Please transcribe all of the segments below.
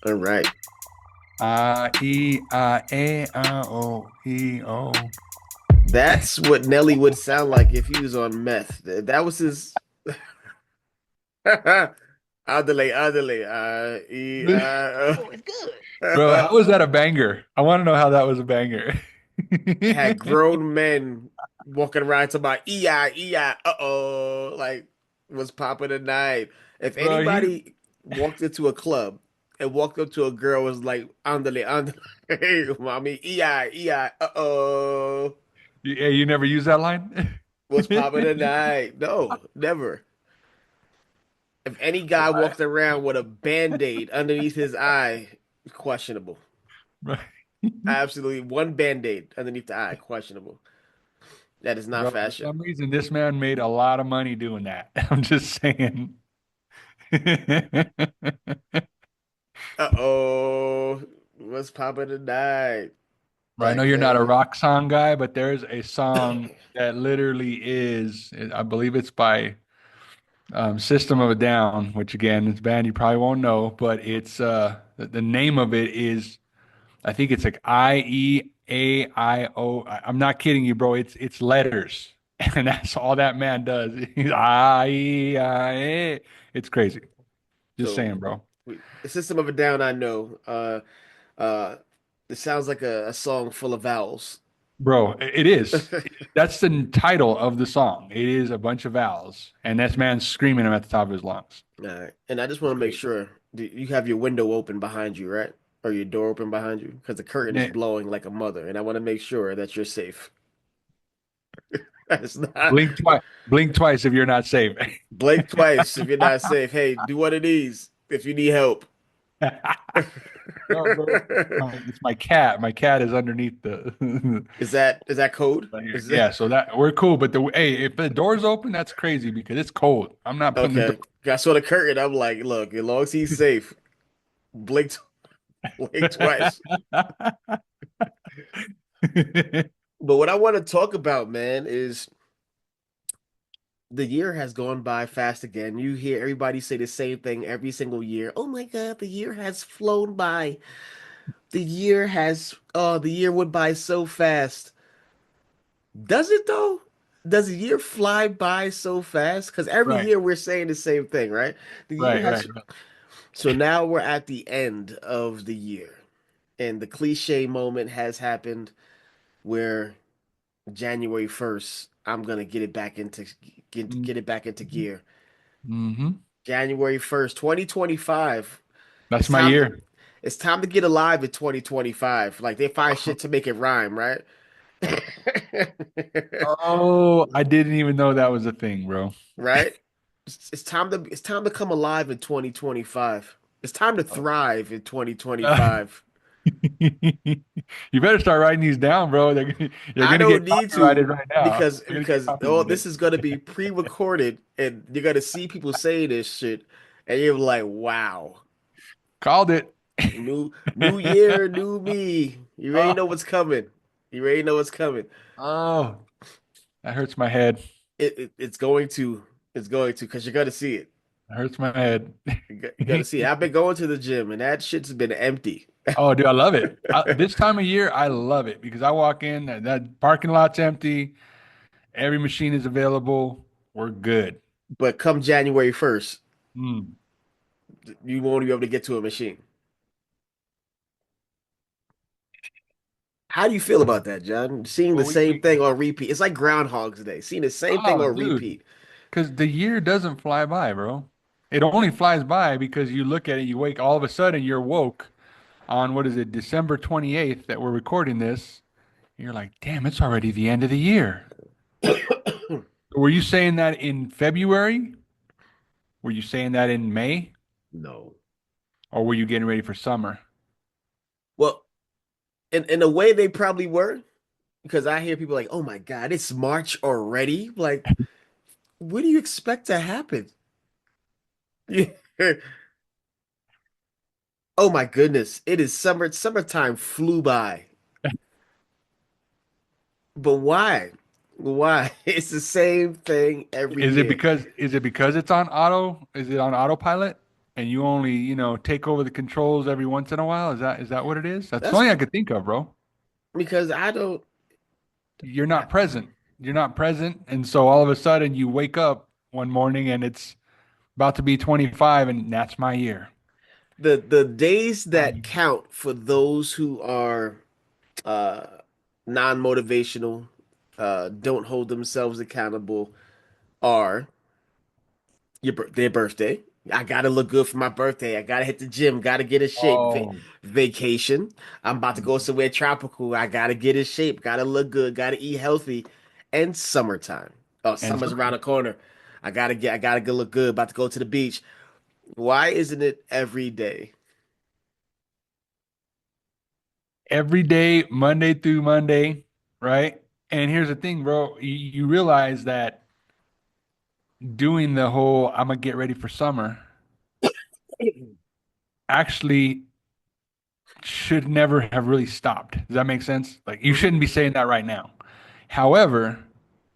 All right. I-E-I-A-I-O-E-O. That's what Nelly would sound like if he was on meth. That was his. Adele, Adele. Oh, it's good. Bro, how was that a banger? I want to know how that was a banger. Had grown men walking around talking about EI, EI, uh-oh, like was popping tonight. If Bro, he anybody walked into a club and walked up to a girl was like, andale, andale, mommy, EI, EI, uh-oh, you never use that line? was popping tonight. No, never. If any guy Right. walked around with a band-aid underneath his eye, questionable. Right. Absolutely, one band-aid underneath the eye, questionable. That is not Bro, for fashion. some reason, this man made a lot of money doing that. I'm just saying. Uh-oh. What's poppin' tonight? Right, I know Like, you're not a rock song guy, but there's a song that literally is, I believe it's by System of a Down, which again, it's a band you probably won't know, but it's the name of it is I think it's like IEAIO. I'm not kidding you, bro. It's letters, and that's all that man does. He's I-E-I-A. It's crazy. Just so saying, bro. the System of a Down, I know. Uh, it sounds like a song full of vowels. Bro, it All is. That's the title of the song. It is a bunch of vowels, and that man's screaming them at the top of his lungs. right. And I just want It's to make crazy. sure you have your window open behind you, right? Or your door open behind you? Because the curtain is Man, blowing like a mother, and I want to make sure that you're safe. That's not blink twice. Blink twice if you're not safe. blink twice if you're not safe. Hey, do one of these if you need help. No, bro. It's my cat. My cat is underneath the Is that code? right here. Is that Yeah, so that we're cool. But hey, if the door's open, that's crazy because it's cold. I'm not putting the okay? door. I saw the curtain. I'm like, look, as long as he's safe, blink, blink twice. But what I want to talk about, man, is the year has gone by fast again. You hear everybody say the same thing every single year. Oh my God, the year has flown by. The year went by so fast. Does it though? Does the year fly by so fast? Because every Right, year we're saying the same thing, right? The year right, right, has. So now we're at the end of the year, and the cliche moment has happened where January 1st, I'm gonna get it back into right. get it back into gear. Hmm. January 1st, 2025. That's It's my time year. it's time to get alive in 2025. Like they find shit to make it rhyme, right? Oh, I didn't even know that was a thing, bro. Right? It's time to come alive in 2025. It's time to thrive in Uh, 2025. you better start writing these down, bro. You're I gonna don't get need copyrighted to right now. because You're gonna get because oh, this copyrighted. is gonna be pre-recorded and you're gonna see people say this shit and you're like, wow, Called it. new year, new me. You already Oh, know what's coming. You already know what's coming. oh, that hurts my head. It's going to because you're gonna see it. That hurts my head. You gotta see it. I've been going to the gym and that shit's been empty. Oh, dude, I love it. This time of year, I love it because I walk in, that parking lot's empty, every machine is available. We're good. But come January 1st, Mm. you won't be able to get to a machine. How do you feel about that, John? Seeing the Well, same thing on repeat. It's like Groundhog's Day, seeing the same thing oh, on dude, repeat. because the year doesn't fly by, bro. It only flies by because you look at it, you wake, all of a sudden you're woke on what is it, December 28th that we're recording this. You're like, damn, it's already the end of the year. Were you saying that in February? Were you saying that in May? No. Or were you getting ready for summer? Well, in a way they probably were, because I hear people like, "Oh my God, it's March already." Like, what do you expect to happen? Oh my goodness, it is summer. Summertime flew by. But why? Why? It's the same thing every year. Is it because it's on auto? Is it on autopilot? and you only, take over the controls every once in a while? Is that what it is? That's the That's only I could think of, bro. because I don't. You're I, not present. You're not present, and so all of a sudden you wake up one morning and it's about to be 25, and that's my year. the days My that year. count for those who are uh non-motivational, don't hold themselves accountable are their birthday. I gotta look good for my birthday. I gotta hit the gym. Gotta get in shape. Oh, Vacation. I'm about to go mhm. somewhere tropical. I gotta get in shape. Gotta look good. Gotta eat healthy. And summertime. Oh, And summer's so around the corner. I gotta go look good. About to go to the beach. Why isn't it every day? every day, Monday through Monday, right? And here's the thing, bro. You realize that doing the whole I'm gonna get ready for summer actually should never have really stopped. Does that make sense? Like you Hmm. shouldn't be saying that right now. However,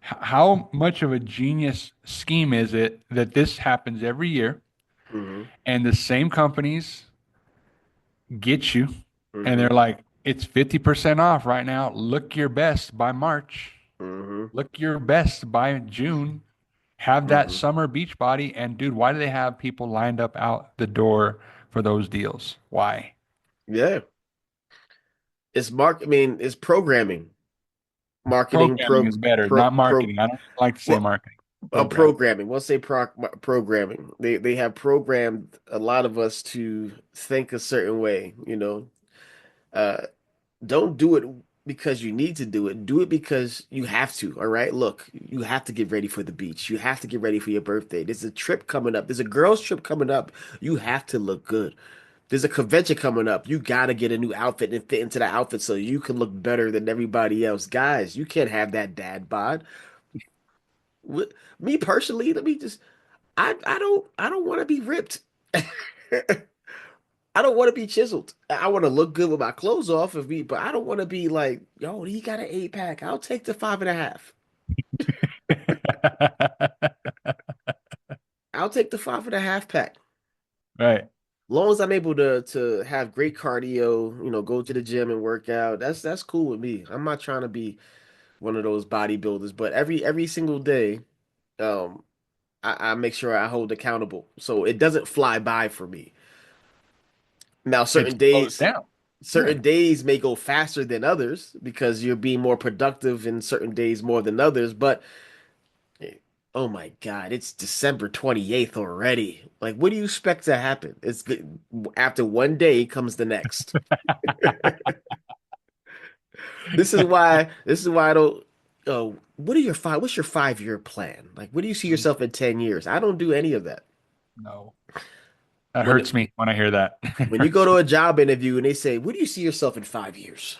how much of a genius scheme is it that this happens every year Hmm. and the same companies get you and they're Hmm. like, it's 50% off right now. Look your best by March. Hmm. Look your best by June. Have that Hmm. summer beach body. And dude, why do they have people lined up out the door for those deals? Why? Yeah. I mean, it's programming. Marketing Programming is better, not pro marketing. I don't like to say well, marketing. Program. programming. We'll say programming. They have programmed a lot of us to think a certain way, you know. Uh, don't do it because you need to do it. Do it because you have to. All right. Look, you have to get ready for the beach. You have to get ready for your birthday. There's a trip coming up. There's a girls' trip coming up. You have to look good. There's a convention coming up. You gotta get a new outfit and fit into the outfit so you can look better than everybody else. Guys, you can't have that dad bod. Me personally, let me just I don't want to be ripped. I don't want to be chiseled. I want to look good with my clothes off of me, but I don't want to be like, yo, he got an 8 pack. I'll take the 5.5. I'll take the 5.5 pack. Right. Long as I'm able to have great cardio, go to the gym and work out, that's cool with me. I'm not trying to be one of those bodybuilders, but every single day, um, I make sure I hold accountable so it doesn't fly by for me. Now, It slows down. Yeah. certain days may go faster than others because you're being more productive in certain days more than others, but eh, oh my God, it's December 28th already. Like, what do you expect to happen? After one day comes the next. This is why I don't what's your 5 year plan? Like, what do you see yourself in 10 years? I don't do any of that. No. That When hurts me when I hear that. It when you go hurts to a job interview and they say, "What do you see yourself in 5 years?"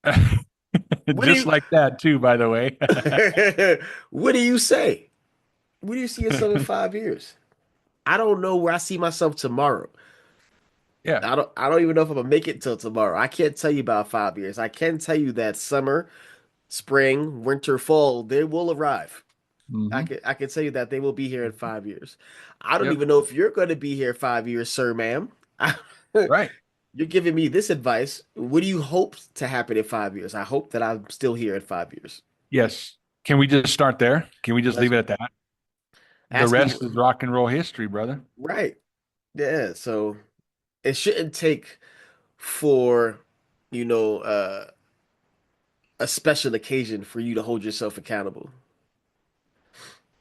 me. What do Just you like that, too, by the way. what do you say? Where do you see yourself in 5 years? I don't know where I see myself tomorrow. Yeah. I don't even know if I'm gonna make it till tomorrow. I can't tell you about 5 years. I can tell you that summer, spring, winter, fall, they will arrive. Hmm. I can tell you that they will be here in 5 years. I don't Yep. even know if you're gonna be here 5 years, sir, ma'am. Right. You're giving me this advice. What do you hope to happen in 5 years? I hope that I'm still here in 5 years. Yes. Can we just start there? Can we just Let's leave it at that? The ask me rest is rock and roll history, brother. right. Yeah, so it shouldn't take for, you know, a special occasion for you to hold yourself accountable.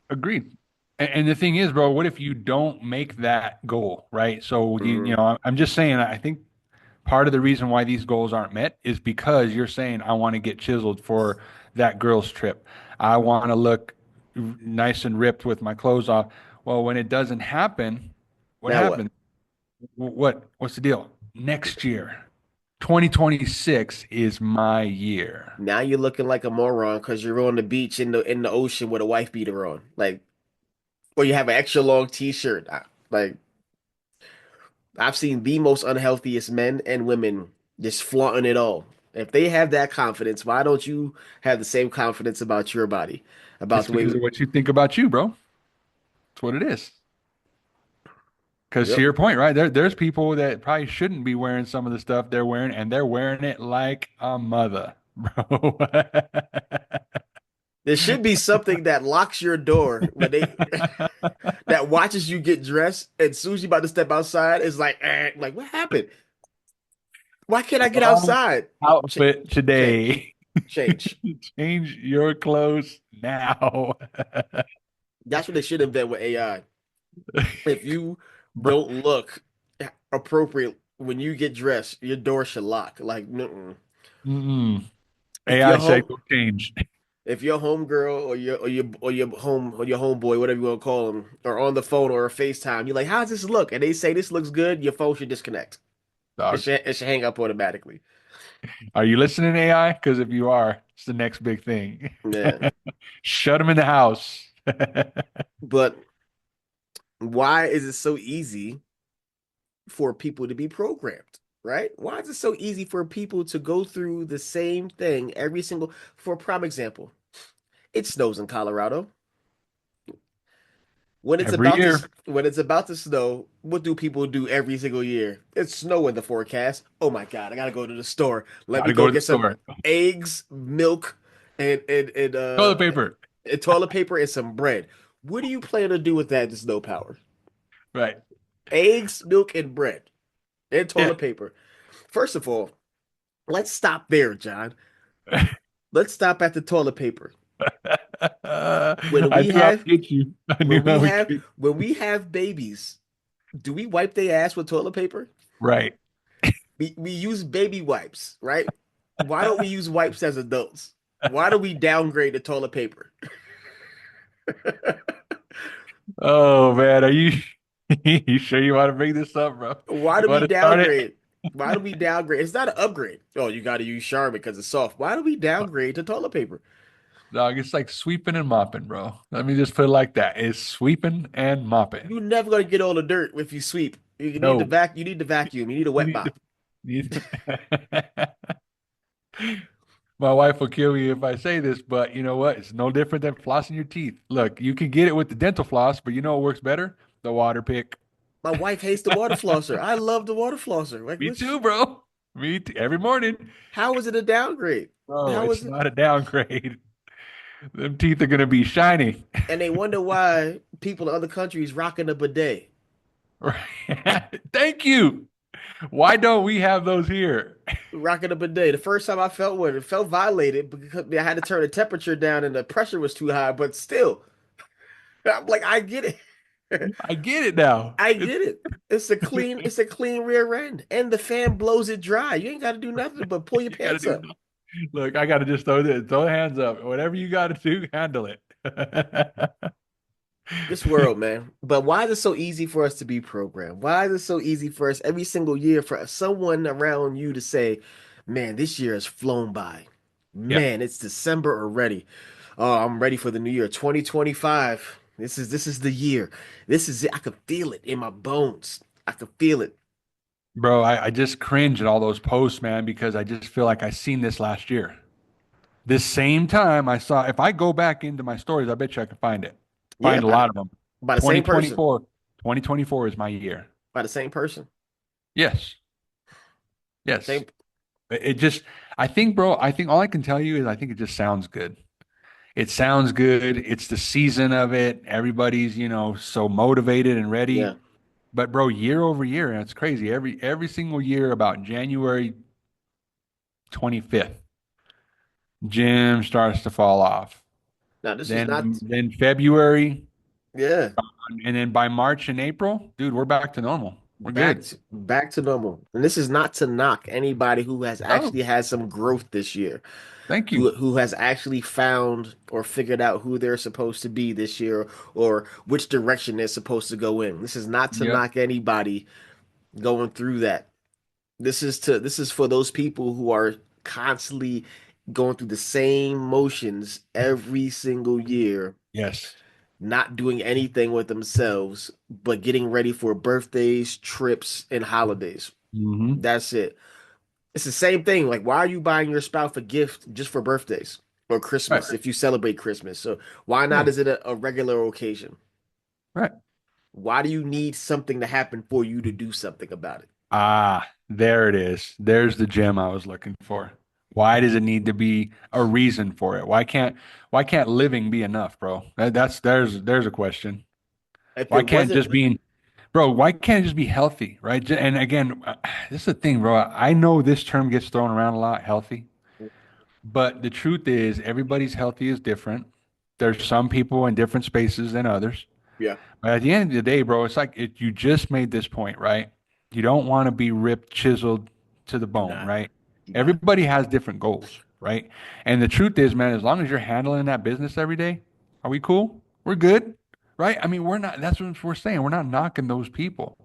Agreed. And the thing is, bro, what if you don't make that goal, right? So Hmm. I'm just saying, I think part of the reason why these goals aren't met is because you're saying, I want to get chiseled for that girl's trip. I want to look nice and ripped with my clothes off. Well, when it doesn't happen, what Now what? happens? What's the deal? Next year, 2026 is my year. Now you're looking like a moron because you're on the beach in the ocean with a wife beater on, like, or you have an extra long t-shirt. Like, I've seen the most unhealthiest men and women just flaunting it all. If they have that confidence, why don't you have the same confidence about your body, about It's the way? because of what you think about you, bro. That's what it is. Because to Yep. your point, right? There's people that probably shouldn't be wearing some of the stuff they're wearing, and they're wearing it like a mother, bro. There should be something that locks your door when they that watches you get dressed, and as soon as you about to step outside, it's like, like what happened? Why can't I get Wrong outside? Ch outfit change, today. change. Change your clothes now. That's what they should invent with AI. If you Bro, don't look appropriate when you get dressed, your door should lock. Like, mm-mm. mm-mm. If AI your said home, go change. if your homegirl or your homeboy, whatever you want to call them, are on the phone or a FaceTime, you're like, "How's this look?" And they say this looks good. Your phone should disconnect. Dog, It should hang up automatically. are you listening, AI? Because if you are, it's the next big thing. Yeah. Shut them in the house. But why is it so easy for people to be programmed? Right? Why is it so easy for people to go through the same thing every single? For a prime example, it snows in Colorado. Every year. When it's about to snow, what do people do every single year? It's snow in the forecast. Oh my God, I gotta go to the store. Let me Gotta go go to the get some store. eggs, milk, Toilet paper. and toilet paper and some bread. What do you plan to do with that snow power? Right. Eggs, milk, and bread, and Yeah. toilet paper. First of all, let's stop there, John. Let's stop at the toilet paper. When I we knew I would have get you. I knew I would get you. when we have babies, do we wipe their ass with toilet paper? Right. We use baby wipes, right? Why don't we use wipes as adults? Why do we downgrade the toilet paper? Oh man, are you you sure you want to bring this up, bro? Why You do we want to start it? downgrade? Why do we downgrade? It's not an upgrade. Oh, you got to use Charmin because it's soft. Why do we downgrade to toilet paper? Dog, it's like sweeping and mopping, bro. Let me just put it like that. It's sweeping and mopping. You're never gonna get all the dirt if you sweep. You need to No, vac. You need to vacuum. You need a you wet need to. mop. You My wife will kill me if I say this, but you know what? It's no different than flossing your teeth. Look, you can get it with the dental floss, but you know what works better? The water pick. My wife hates the water flosser. I love the water flosser. Like, Me which? too, bro. Me too. Every morning. How is it a downgrade? Bro, How it's is it? not a downgrade. Them teeth are gonna be shiny. And they wonder why people in other countries rocking a bidet. Right. Thank you. Why don't we have those here? Rocking a bidet. The first time I felt one, it felt violated because I had to turn the temperature down and the pressure was too high. But still, I'm like, I get it. I get it now. I get it. It's a clean rear end, and the fan blows it dry. You ain't got to do nothing but pull your You gotta pants do. up. Look, I gotta just throw the hands up. Whatever you gotta do, handle it. This world, man. But why is it so easy for us to be programmed? Why is it so easy for us every single year for someone around you to say, "Man, this year has flown by. Yeah, Man, it's December already. Oh, I'm ready for the new year, 2025. This is the year. This is it. I can feel it in my bones. I can feel it. bro, I just cringe at all those posts, man, because I just feel like I seen this last year. This same time I saw, if I go back into my stories, I bet you I can find it. Yeah, Find a lot of them. by the same person. 2024, 2024 is my year. By the same person. Yes, yes. Same. It just, I think, bro, I think all I can tell you is I think it just sounds good. It sounds good. It's the season of it. Everybody's, so motivated and ready. Yeah. But bro, year over year, and it's crazy. Every single year about January 25th, gym starts to fall off. Now this is not. Then February, Yeah. and then by March and April, dude, we're back to normal. We're good. Back to normal. And this is not to knock anybody who has No, actually had some growth this year, thank you. who has actually found or figured out who they're supposed to be this year or which direction they're supposed to go in. This is not to Yep. knock anybody going through that. This is for those people who are constantly going through the same motions every single year, Yes. not doing anything with themselves, but getting ready for birthdays, trips, and holidays. Hmm. That's it. It's the same thing. Like, why are you buying your spouse a gift just for birthdays or Right. Christmas if you celebrate Christmas? So why not Yeah. is it a regular occasion? Right. Why do you need something to happen for you to do something about it? Ah, there it is. There's the gem I was looking for. Why does it need to be a reason for it? Why can't living be enough, bro? There's a question. If Why it can't wasn't, just being Bro, why can't it just be healthy, right? And again, this is the thing, bro. I know this term gets thrown around a lot, healthy, but the truth is everybody's healthy is different. There's some people in different spaces than others. yeah, But at the end of the day, bro, it's like you just made this point, right? You don't want to be ripped, chiseled to the do bone, not, right? do not. Everybody has different goals, right? And the truth is, man, as long as you're handling that business every day, are we cool? We're good, right? I mean, we're not, that's what we're saying. We're not knocking those people.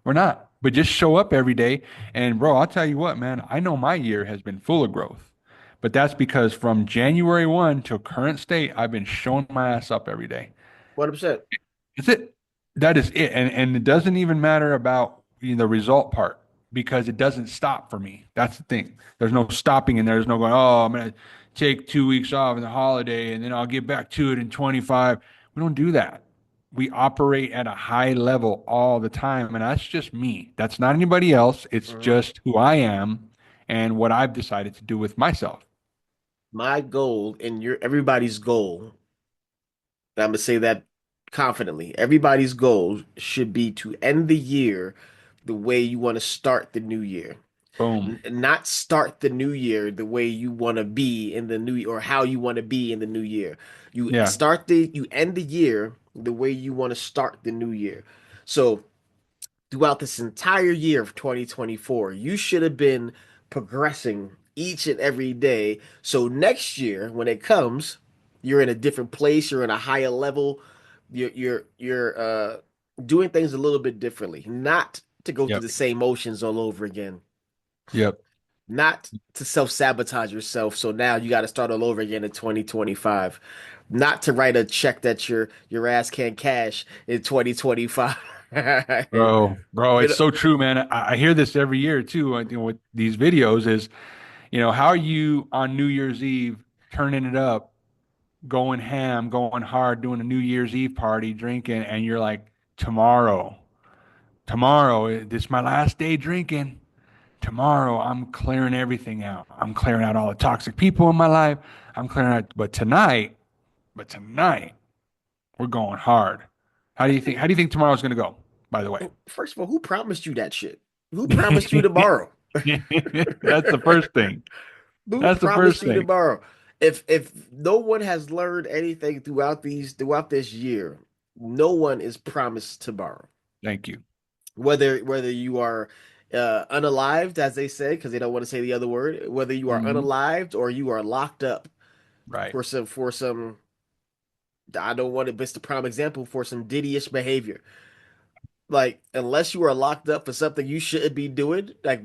We're not. But just show up every day. And bro, I'll tell you what, man, I know my year has been full of growth. But that's because from January 1 till current state, I've been showing my ass up every day. 100%. That's it. That is it. And it doesn't even matter about the result part because it doesn't stop for me. That's the thing. There's no stopping in there. There's no going, oh, I'm gonna take 2 weeks off in the holiday and then I'll get back to it in 25. We don't do that. We operate at a high level all the time. And that's just me. That's not anybody else. It's Mhm. just who I am and what I've decided to do with myself. My goal and your everybody's goal, and I'm gonna say that confidently, everybody's goal should be to end the year the way you want to start the new year. Boom. Not start the new year the way you want to be in the new year or how you want to be in the new year. Yeah. You end the year the way you want to start the new year. So throughout this entire year of 2024, you should have been progressing each and every day. So next year, when it comes, you're in a different place, you're in a higher level, you're doing things a little bit differently, not to go through Yep. the same motions all over again, Yep. not to self-sabotage yourself. So now you got to start all over again in 2025. Not to write a check that your ass can't cash in 2025. Bro, You it's know, so true, man. I hear this every year too, with these videos is, how are you on New Year's Eve turning it up, going ham, going hard, doing a New Year's Eve party, drinking, and you're like, tomorrow, this is my last day drinking. Tomorrow, I'm clearing everything out. I'm clearing out all the toxic people in my life. I'm clearing out, but tonight, we're going hard. How do you think tomorrow's gonna go, by the way? first of all, who promised you that shit? Who promised you tomorrow? That's the first thing. Who That's the promised first you thing. tomorrow? If no one has learned anything throughout this year, no one is promised tomorrow. Thank you. Whether you are unalived, as they say, because they don't want to say the other word, whether you are Hmm. unalived or you are locked up Right. for some I don't want to, but it's the prime example for some diddy-ish behavior. Like, unless you are locked up for something you shouldn't be doing, like,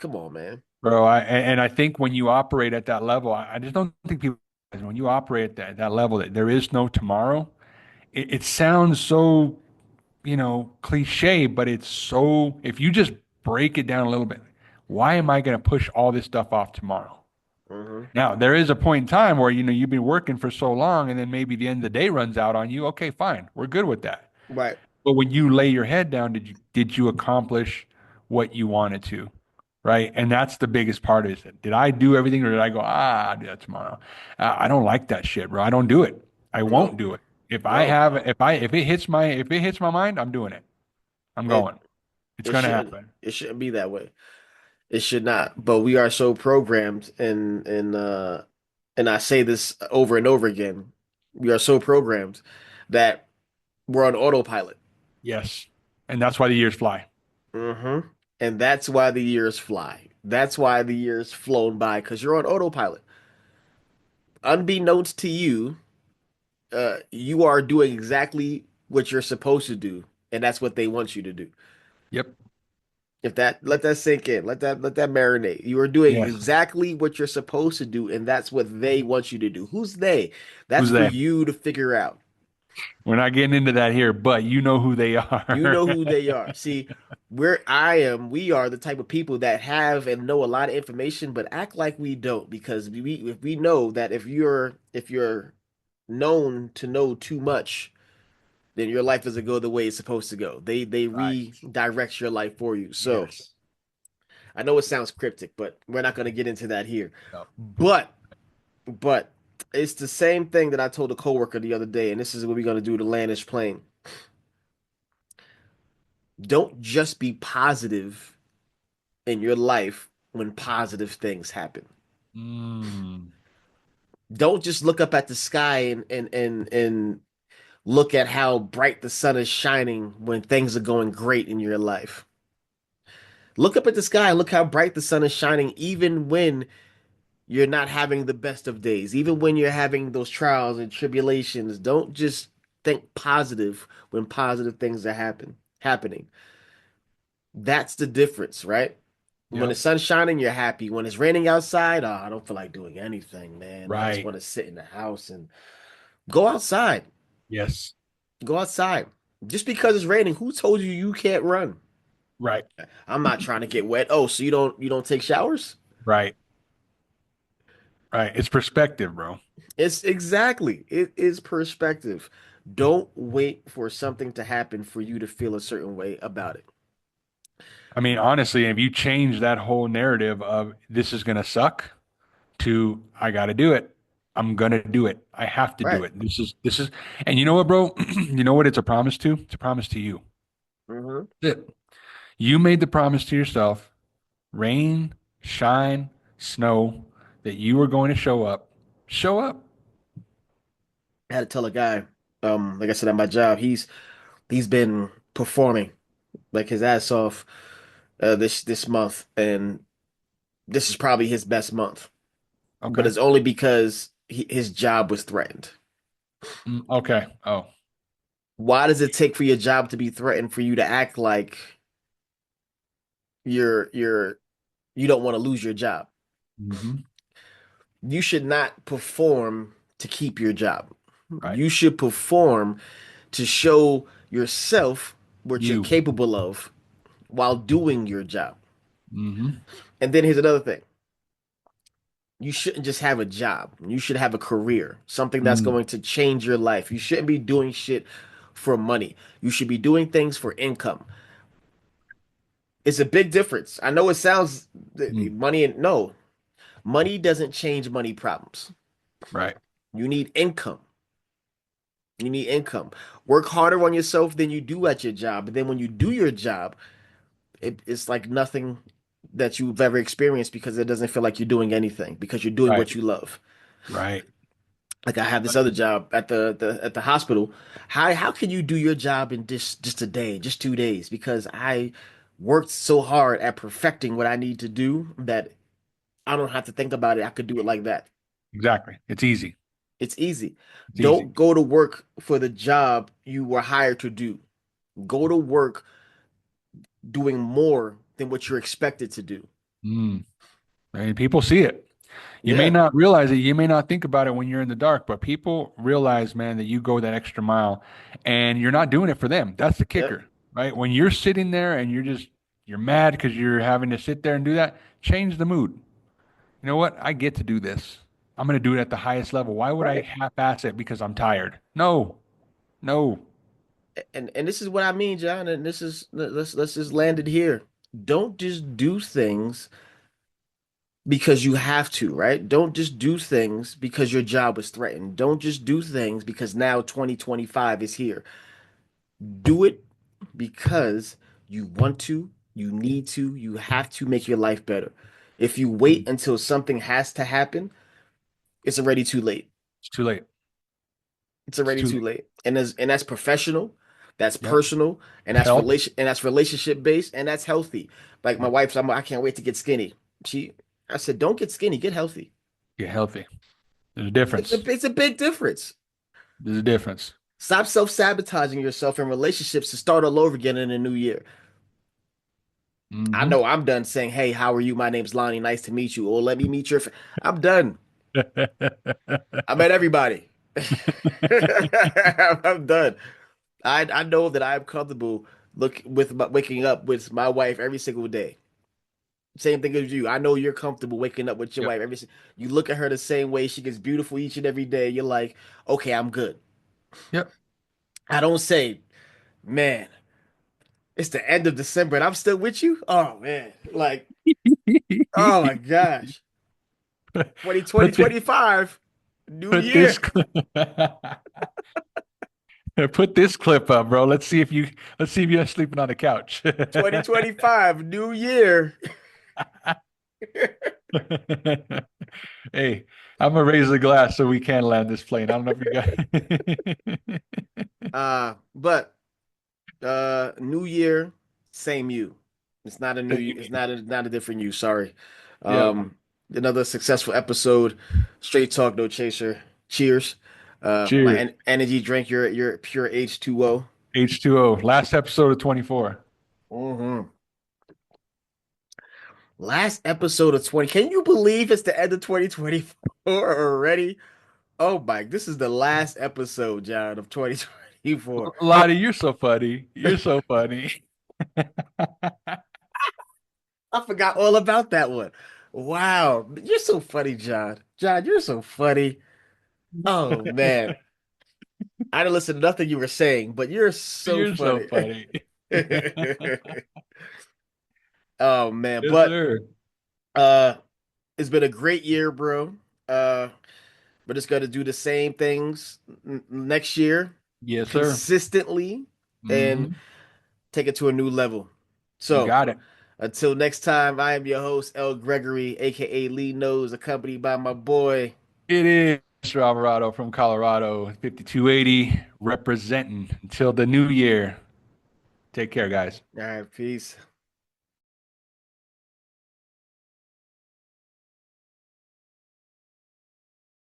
come on, man. Bro, and I think when you operate at that level, I just don't think people, when you operate at that level, that there is no tomorrow, it sounds so, cliche, but it's so, if you just break it down a little bit, why am I going to push all this stuff off tomorrow? Hmm. Now, there is a point in time where, you've been working for so long and then maybe the end of the day runs out on you. Okay, fine. We're good with that. Right. But when you lay your head down, did you accomplish what you wanted to? Right. And that's the biggest part is it. Did I do everything or did I go, I'll do that tomorrow? I don't like that shit, bro. I don't do it. I won't No, do it. no. If it hits my mind, I'm doing it. I'm It going. It's it gonna shouldn't happen. it shouldn't be that way. It should not. But we are so programmed and I say this over and over again. We are so programmed that we're on autopilot. Yes. And that's why the years fly. Hmm. And that's why the years fly. That's why the years flown by because you're on autopilot. Unbeknownst to you, you are doing exactly what you're supposed to do, and that's what they want you to do. Yep. If that let that sink in, let that marinate. You are doing Yes. exactly what you're supposed to do, and that's what they want you to do. Who's they? That's Who's for they? you to figure out. We're not getting into that here, but you know who they You are. know who they are. See, we are the type of people that have and know a lot of information, but act like we don't because if we know that if you're known to know too much, then your life doesn't go the way it's supposed to go. They Right. redirect your life for you. So Yes. I know it sounds cryptic, but we're not going to get into that here. No. But but it's the same thing that I told a coworker the other day, and this is what we're going to do to land this plane. Don't just be positive in your life when positive things happen. Mm. Don't just look up at the sky and look at how bright the sun is shining when things are going great in your life. Look up at the sky and look how bright the sun is shining even when you're not having the best of days, even when you're having those trials and tribulations. Don't just think positive when positive things are happening. That's the difference, right? When the Yep. sun's shining, you're happy. When it's raining outside, oh, I don't feel like doing anything, man. I just Right. want to sit in the house and go outside. Yes. Go outside. Just because it's raining, who told you you can't run? Right. I'm not trying to get wet. Oh, so you don't take showers? Right. Right. It's perspective, bro. It's exactly. It is perspective. Don't wait for something to happen for you to feel a certain way about it. I mean, honestly, if you change that whole narrative of this is gonna suck to I gotta do it. I'm gonna do it. I have to do Right. it. This is and you know what, bro? You know what it's a promise to? It's a promise to you. Hmm. That's it. You made the promise to yourself, rain, shine, snow, that you were going to show up. Show up. I had to tell a guy, like I said at my job, he's been performing like his ass off this month, and this is probably his best month. But Okay. it's only because his job was threatened. Okay. Oh. Why does it take for your job to be threatened for you to act like you're you don't want to lose your job? Hmm. You should not perform to keep your job. Right. You should perform to show yourself what you're You. capable of while doing your job. Hmm. And then here's another thing. You shouldn't just have a job. You should have a career, something that's Mm. going to change your life. You shouldn't be doing shit for money. You should be doing things for income. It's a big difference. I know it sounds Mm. money and no, money doesn't change money problems. Right. You need income. You need income. Work harder on yourself than you do at your job. But then when you do your job, it's like nothing that you've ever experienced because it doesn't feel like you're doing anything because you're doing Right. what you love. Right. Like I have this other job at the hospital. How can you do your job in just a day, just 2 days? Because I worked so hard at perfecting what I need to do that I don't have to think about it. I could do it like that. Exactly. It's easy. It's easy. It's easy. Don't go to work for the job you were hired to do. Go to work doing more than what you're expected to do. Mm. I mean, people see it. You may Yeah. not realize it. You may not think about it when you're in the dark, but people realize, man, that you go that extra mile and you're not doing it for them. That's the Yep. kicker, right? When you're sitting there and you're mad because you're having to sit there and do that, change the mood. You know what? I get to do this. I'm going to do it at the highest level. Why would I Right. half-ass it because I'm tired? No, no. And this is what I mean, John, and this is let's just land it here. Don't just do things because you have to, right? Don't just do things because your job was threatened. Don't just do things because now 2025 is here. Do it because you want to, you need to, you have to make your life better. If you wait until something has to happen, it's already too late. It's too late. It's It's already too too late. late. And that's professional, that's Yep. personal, Health. and that's relationship based, and that's healthy. Like my Yep. wife's, I can't wait to get skinny. I said, don't get skinny, get healthy. Get healthy. There's a It's difference. it's a big difference. There's a difference. Stop self-sabotaging yourself in relationships to start all over again in a new year. I Hmm. know I'm done saying, "Hey, how are you? My name's Lonnie. Nice to meet you." Or let me meet your. I'm done. I met everybody. I'm done. I know that I am comfortable waking up with my wife every single day. Same thing as you. I know you're comfortable waking up with your Yep. wife you look at her the same way. She gets beautiful each and every day. You're like, okay, I'm good. Yep. I don't say, man, it's the end of December and I'm still with you. Oh man, like, oh my gosh, Put the 2025, new put this year, clip put this clip up, bro. Let's see if you're sleeping on the couch. 2025, new year. Hey, I'm gonna raise the glass so we can land this plane. I don't know if you got. But new year, same you. It's not a new you. It's Same. not a different you. Sorry. Yep. Um, another successful episode. Straight talk, no chaser. Cheers. My Cheers. energy drink, your pure H2O. H2O. Last episode of 24. Mm-hmm. Last episode of 20. Can you believe it's the end of 2024 already? Oh my, this is the last episode, John, of 2024. Lottie, you're so funny. You're so funny. I forgot all about that one. Wow, you're so funny, John. John, you're so funny. Oh man, I didn't listen to nothing you were saying, but you're so You're so funny. funny. Oh man, Yes, but sir. uh, it's been a great year, bro. Uh, we're just gonna do the same things next year, Yes, sir. consistently, and Hmm. take it to a new level. You So, got it. until next time, I am your host, L. Gregory, aka Lee Knows, accompanied by my boy. It is Mr. Alvarado from Colorado, 5280, representing until the new year. Take care, guys. All right, peace.